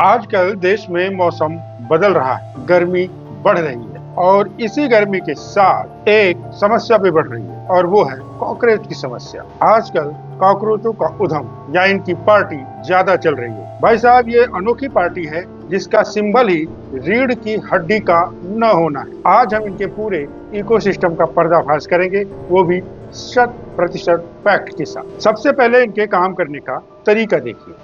आजकल देश में मौसम बदल रहा है, गर्मी बढ़ रही है और इसी गर्मी के साथ एक समस्या भी बढ़ रही है और वो है कॉकरोच की समस्या। आजकल कॉकरोचों का उद्यम या इनकी पार्टी ज्यादा चल रही है। भाई साहब, ये अनोखी पार्टी है जिसका सिंबल ही रीढ़ की हड्डी का न होना है। आज हम इनके पूरे इकोसिस्टम का पर्दाफाश करेंगे, वो भी 100% फैक्ट के साथ। सबसे पहले इनके काम करने का तरीका देखिए।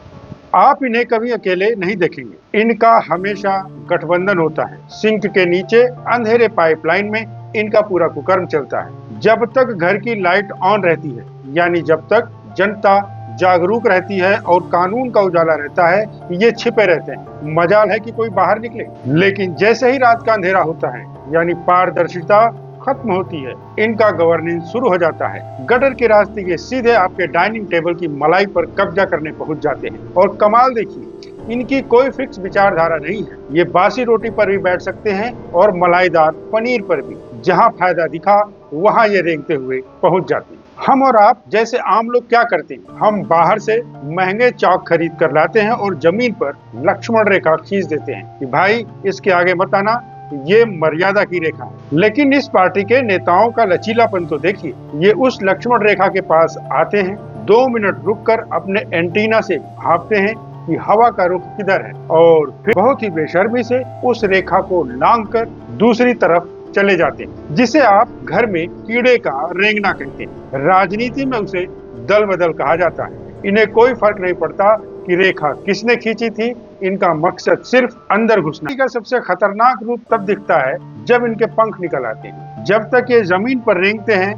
आप इन्हें कभी अकेले नहीं देखेंगे, इनका हमेशा गठबंधन होता है। सिंक के नीचे अंधेरे पाइपलाइन में इनका पूरा कुकर्म चलता है। जब तक घर की लाइट ऑन रहती है, यानी जब तक जनता जागरूक रहती है और कानून का उजाला रहता है, ये छिपे रहते हैं। मजाल है कि कोई बाहर निकले, लेकिन जैसे ही रात का अंधेरा होता है, यानी पारदर्शिता खत्म होती है, इनका गवर्नेंस शुरू हो जाता है। गटर के रास्ते ये सीधे आपके डाइनिंग टेबल की मलाई पर कब्जा करने पहुंच जाते हैं। और कमाल देखिए, इनकी कोई फिक्स विचारधारा नहीं है। ये बासी रोटी पर भी बैठ सकते हैं और मलाईदार पनीर पर भी। जहां फायदा दिखा वहां ये रेंगते हुए पहुंच जाते हैं। हम और आप जैसे आम लोग क्या करते हैं, हम बाहर से महंगे चौक खरीद कर लाते हैं और जमीन पर लक्ष्मण रेखा खींच देते हैं कि भाई इसके आगे मत आना, ये मर्यादा की रेखा है। लेकिन इस पार्टी के नेताओं का लचीलापन तो देखिए। ये उस लक्ष्मण रेखा के पास आते हैं, 2 मिनट रुककर अपने एंटीना से भापते हैं कि हवा का रुख किधर है और फिर बहुत ही बेशर्मी से उस रेखा को लांघकर दूसरी तरफ चले जाते हैं, जिसे आप घर में कीड़े का रेंगना कहते हैं। राजनीति में उसे दल बदल कहा जाता है। इन्हें कोई फर्क नहीं पड़ता कि रेखा किसने खींची थी, इनका मकसद सिर्फ अंदर घुसना। का सबसे खतरनाक रूप तब दिखता है जब इनके पंख निकल आते हैं। जब तक ये जमीन पर रेंगते हैं,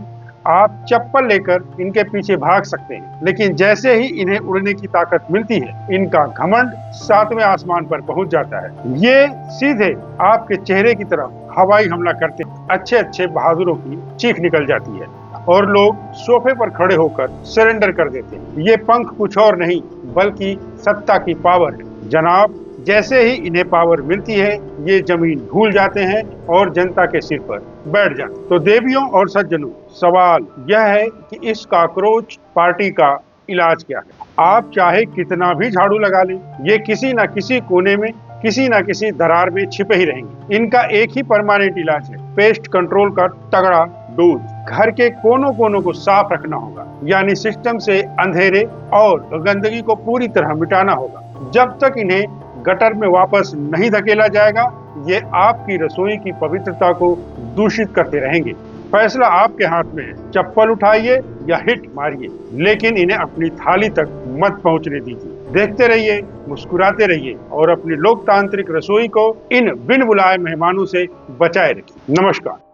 आप चप्पल लेकर इनके पीछे भाग सकते हैं, लेकिन जैसे ही इन्हें उड़ने की ताकत मिलती है, इनका घमंड 7वें आसमान पर पहुंच जाता है। ये सीधे आपके चेहरे की तरफ हवाई हमला करते हैं। अच्छे अच्छे बहादुरों की चीख निकल जाती है और लोग सोफे पर खड़े होकर सरेंडर कर देते हैं। ये पंख कुछ और नहीं बल्कि सत्ता की पावर है जनाब। जैसे ही इन्हें पावर मिलती है, ये जमीन भूल जाते हैं और जनता के सिर पर बैठ जाते हैं। तो देवियों और सज्जनों, सवाल यह है कि इस कॉकरोच पार्टी का इलाज क्या है। आप चाहे कितना भी झाड़ू लगा लें, ये किसी न किसी कोने में, किसी न किसी दरार में छिपे ही रहेंगे। इनका एक ही परमानेंट इलाज है, पेस्ट कंट्रोल का तगड़ा डोज। घर के कोनों कोनों को साफ रखना होगा, यानी सिस्टम से अंधेरे और गंदगी को पूरी तरह मिटाना होगा। जब तक इन्हें गटर में वापस नहीं धकेला जाएगा, ये आपकी रसोई की पवित्रता को दूषित करते रहेंगे। फैसला आपके हाथ में है, चप्पल उठाइए या हिट मारिए, लेकिन इन्हें अपनी थाली तक मत पहुंचने दीजिए। देखते रहिए, मुस्कुराते रहिए और अपनी लोकतांत्रिक रसोई को इन बिन बुलाए मेहमानों से बचाए रखिए। नमस्कार।